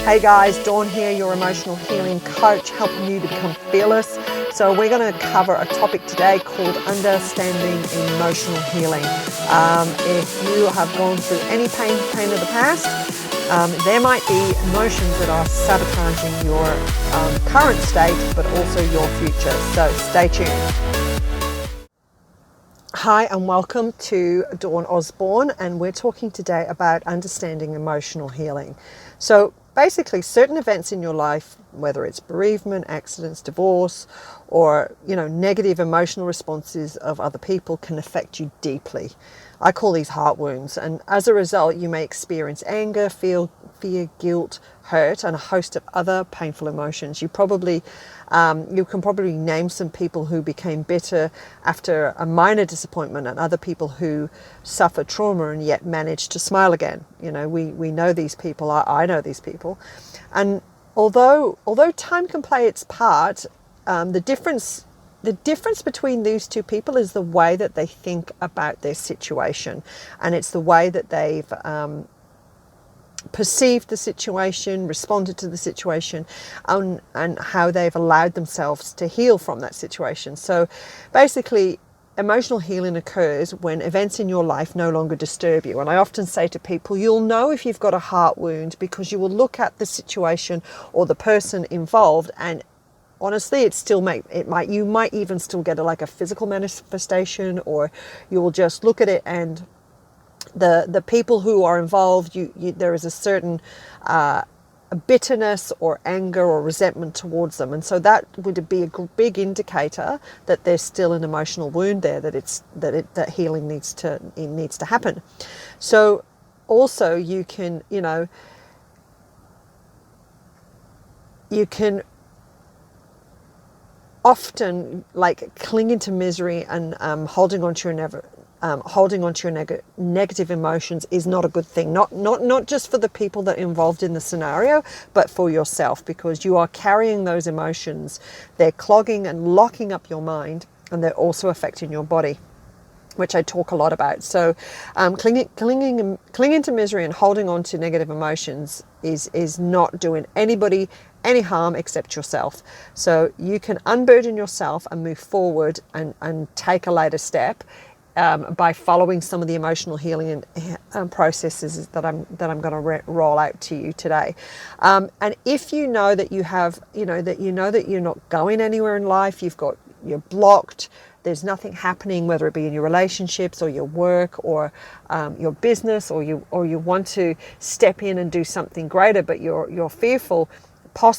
Hey guys, Dawn here, your emotional healing coach, helping you to become fearless. So we're going to cover a topic today called understanding emotional healing. If you have gone through any pain of the past, there might be emotions that are sabotaging your current state, but also your future. So stay tuned. Hi and welcome to Dawn Osborne, and we're talking today about understanding emotional healing. So basically, certain events in your life, whether it's bereavement, accidents, divorce, or negative emotional responses of other people, can affect you deeply. I call these heart wounds, and as a result, you may experience anger, fear, guilt, hurt, and a host of other painful emotions. You can probably name some people who became bitter after a minor disappointment, and other people who suffered trauma and yet managed to smile again. We know these people. I know these people, and although time can play its part, the difference between these two people is the way that they think about their situation, and it's the way that they've perceived the situation, responded to the situation, and how they've allowed themselves to heal from that situation. So basically, emotional healing occurs when events in your life no longer disturb you. And I often say to people, you'll know if you've got a heart wound because you will look at the situation or the person involved, and honestly, you might even still get a physical manifestation, or you will just look at it and the people who are involved, there is a certain bitterness or anger or resentment towards them, and so that would be a big indicator that there's still an emotional wound there, that healing needs to happen. So also you can often cling into misery, and holding on to your negative emotions is not a good thing. Not just for the people that are involved in the scenario, but for yourself, because you are carrying those emotions. They're clogging and locking up your mind, and they're also affecting your body, which I talk a lot about. So clinging to misery and holding on to negative emotions is not doing anybody any harm except yourself. So you can unburden yourself and move forward and take a later step by following some of the emotional healing processes that I'm going to roll out to you today. And if you know that that you're not going anywhere in life, you're blocked, there's nothing happening, whether it be in your relationships or your work or your business, or you want to step in and do something greater, but you're fearful.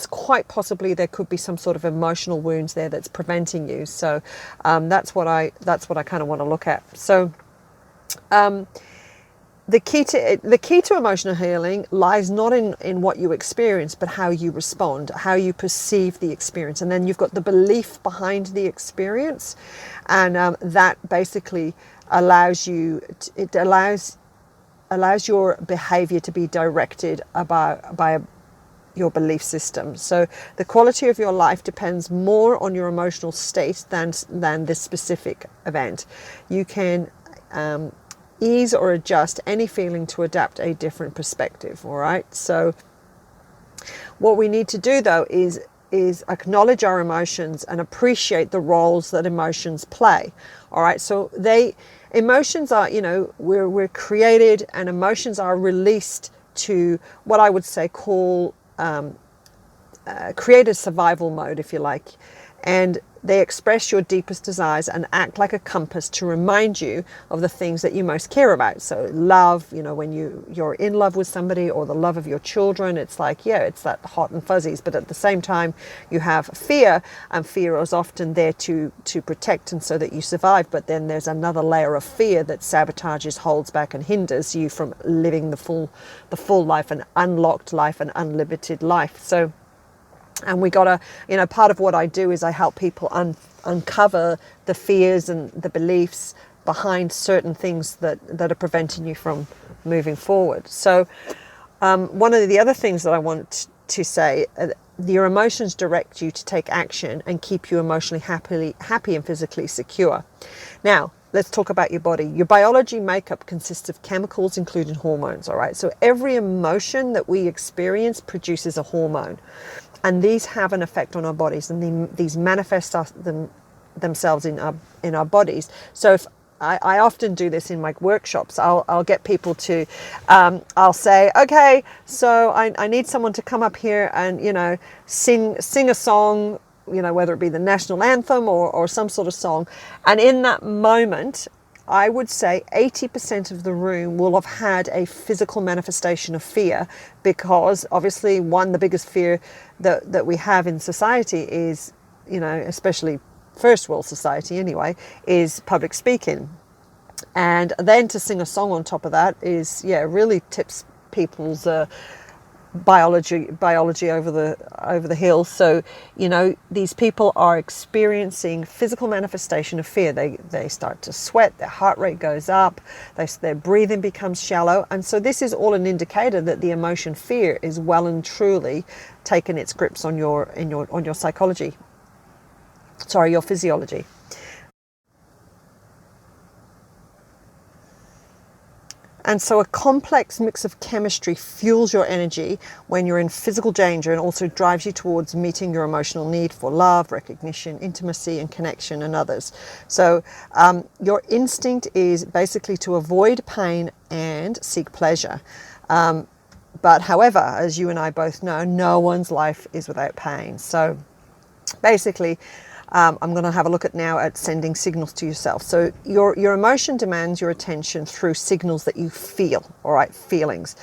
Quite possibly there could be some sort of emotional wounds there that's preventing you. So that's what I kind of want to look at. So the key to emotional healing lies not in what you experience, but how you respond, how you perceive the experience, and then you've got the belief behind the experience, and that basically allows your behavior to be directed by your belief system. So the quality of your life depends more on your emotional state than this specific event. You can ease or adjust any feeling to adapt a different perspective. All right. So what we need to do though is acknowledge our emotions and appreciate the roles that emotions play. All right. So emotions are, we're created, and emotions are released to what I would say create a survival mode, if you like, and they express your deepest desires and act like a compass to remind you of the things that you most care about. So love, when you're in love with somebody, or the love of your children, it's it's that hot and fuzzies, but at the same time you have fear, and fear is often there to protect and so that you survive, but then there's another layer of fear that sabotages, holds back, and hinders you from living the full life, an unlocked life, an unlimited life. So, and we gotta, part of what I do is I help people uncover the fears and the beliefs behind certain things that are preventing you from moving forward. So one of the other things that I want to say, your emotions direct you to take action and keep you emotionally happy and physically secure. Now, let's talk about your body. Your biology makeup consists of chemicals, including hormones, all right? So every emotion that we experience produces a hormone, and these have an effect on our bodies, and these manifest themselves in our bodies. So if I often do this in my workshops. I'll get people to, I'll say, okay, so I need someone to come up here and, sing a song, whether it be the national anthem or some sort of song. And in that moment, I would say 80% of the room will have had a physical manifestation of fear, because obviously the biggest fear that we have in society is, especially first world society anyway, is public speaking. And then to sing a song on top of that is, really tips people's biology over the hill. So, these people are experiencing physical manifestation of fear. They start to sweat, their heart rate goes up, their breathing becomes shallow. And so this is all an indicator that the emotion fear is well and truly taken its grips on your psychology. Sorry, your physiology. And so a complex mix of chemistry fuels your energy when you're in physical danger, and also drives you towards meeting your emotional need for love, recognition, intimacy, and connection, and others. So your instinct is basically to avoid pain and seek pleasure. But however, as you and I both know, no one's life is without pain. So basically, I'm going to have a look at sending signals to yourself. So your emotion demands your attention through signals that you feel, all right, feelings.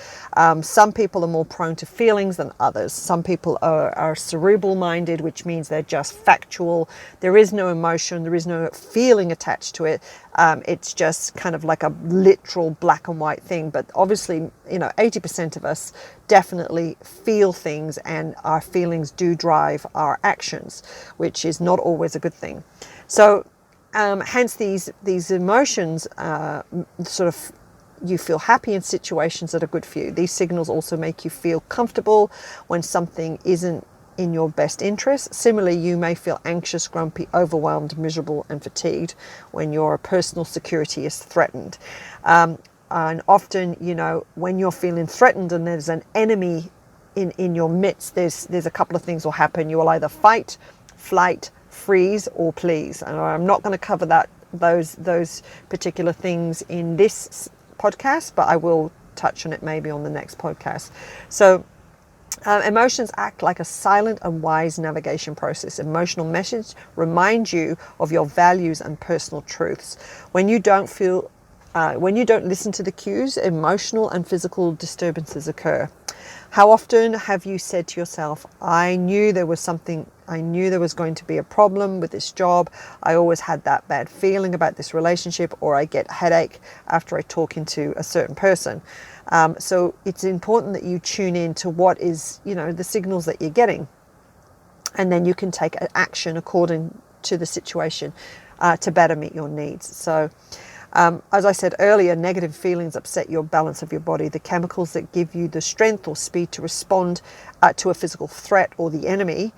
Some people are more prone to feelings than others. Some people are cerebral minded, which means they're just factual. There is no emotion, there is no feeling attached to it. It's just kind of like a literal black and white thing. But obviously, 80% of us definitely feel things, and our feelings do drive our actions, which is not always a good thing. So hence these emotions you feel happy in situations that are good for you. These signals also make you feel comfortable when something isn't in your best interest. Similarly, you may feel anxious, grumpy, overwhelmed, miserable, and fatigued when your personal security is threatened. And often, when you're feeling threatened and there's an enemy in your midst, there's a couple of things will happen. You will either fight, flight, freeze, or please. And I'm not going to cover those particular things in this podcast, but I will touch on it maybe on the next podcast. So emotions act like a silent and wise navigation process. Emotional message reminds you of your values and personal truths. When you don't listen to the cues, emotional and physical disturbances occur. How often have you said to yourself, I knew there was going to be a problem with this job. I always had that bad feeling about this relationship, or I get a headache after I talk into a certain person. So it's important that you tune in to what is, the signals that you're getting. And then you can take action according to the situation to better meet your needs. So as I said earlier, negative feelings upset your balance of your body. The chemicals that give you the strength or speed to respond to a physical threat or the enemy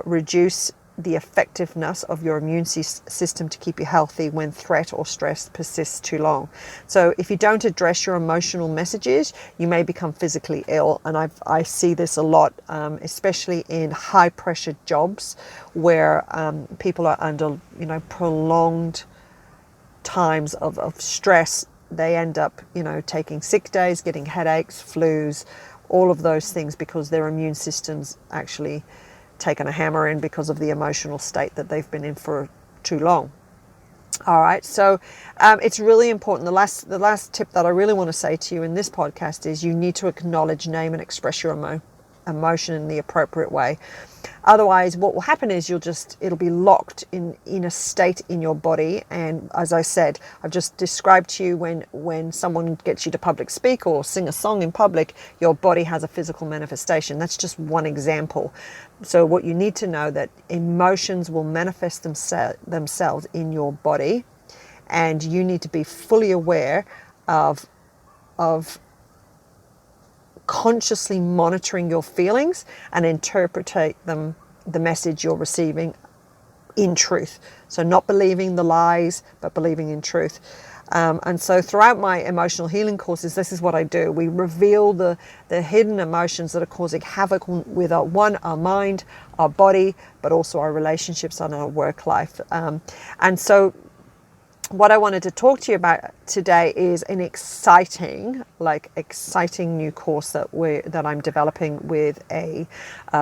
reduce the effectiveness of your immune system to keep you healthy when threat or stress persists too long. So if you don't address your emotional messages, you may become physically ill. And I see this a lot, especially in high pressure jobs where people are under, prolonged times of stress. They end up, taking sick days, getting headaches, flus, all of those things, because their immune system's actually taken a hammer in because of the emotional state that they've been in for too long. All right, so it's really important. The last tip that I really want to say to you in this podcast is you need to acknowledge, name, and express your emotion in the appropriate way. Otherwise, what will happen is it'll be locked in a state in your body. And as I said, I've just described to you when someone gets you to public speak or sing a song in public, your body has a physical manifestation. That's just one example. So what you need to know that emotions will manifest themselves in your body, and you need to be fully aware of consciously monitoring your feelings and interpret the message you're receiving in truth. So not believing the lies, but believing in truth. And so throughout my emotional healing courses, this is what I do. We reveal the hidden emotions that are causing havoc with our mind, our body, but also our relationships and our work life. And so what I wanted to talk to you about today is an exciting new course that I'm developing with a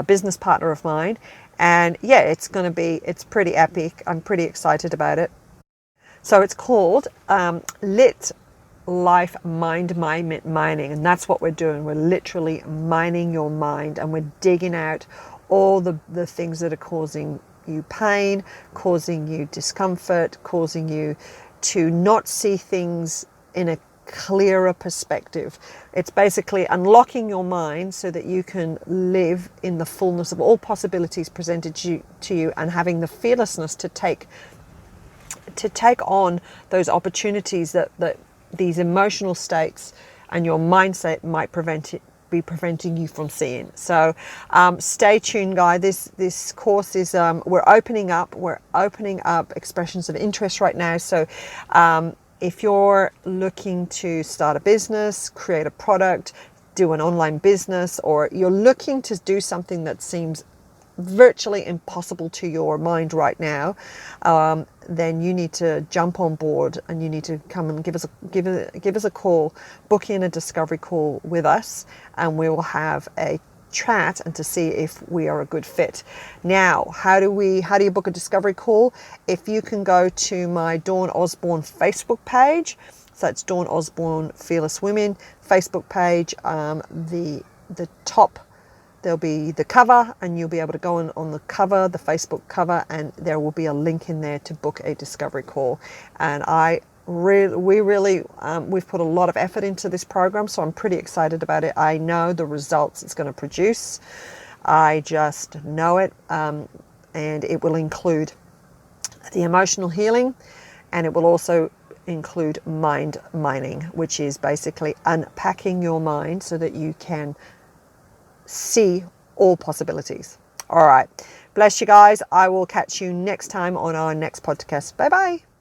business partner of mine. And yeah, it's pretty epic. I'm pretty excited about it. So it's called Lit Life Mind Mining, and that's what we're doing. We're literally mining your mind, and we're digging out all the things that are causing you pain, causing you discomfort, causing you to not see things in a clearer perspective. It's basically unlocking your mind so that you can live in the fullness of all possibilities presented to you and having the fearlessness to take on those opportunities that these emotional states and your mindset might be preventing you from seeing. So stay tuned, guys. This course is we're opening up expressions of interest right now. So if you're looking to start a business, create a product, do an online business, or you're looking to do something that seems virtually impossible to your mind right now, then you need to jump on board and you need to come and give us a call, book in a discovery call with us, and we will have a chat and to see if we are a good fit. Now, how do you book a discovery call? If you can go to my Dawn Osborne Facebook page, so it's Dawn Osborne Fearless Women Facebook page, the top, there'll be the cover, and you'll be able to go on the cover, the Facebook cover, and there will be a link in there to book a discovery call. And we've put a lot of effort into this program, so I'm pretty excited about it. I know the results it's going to produce. I just know it, and it will include the emotional healing, and it will also include mind mining, which is basically unpacking your mind so that you can see all possibilities. All right. Bless you guys. I will catch you next time on our next podcast. Bye bye.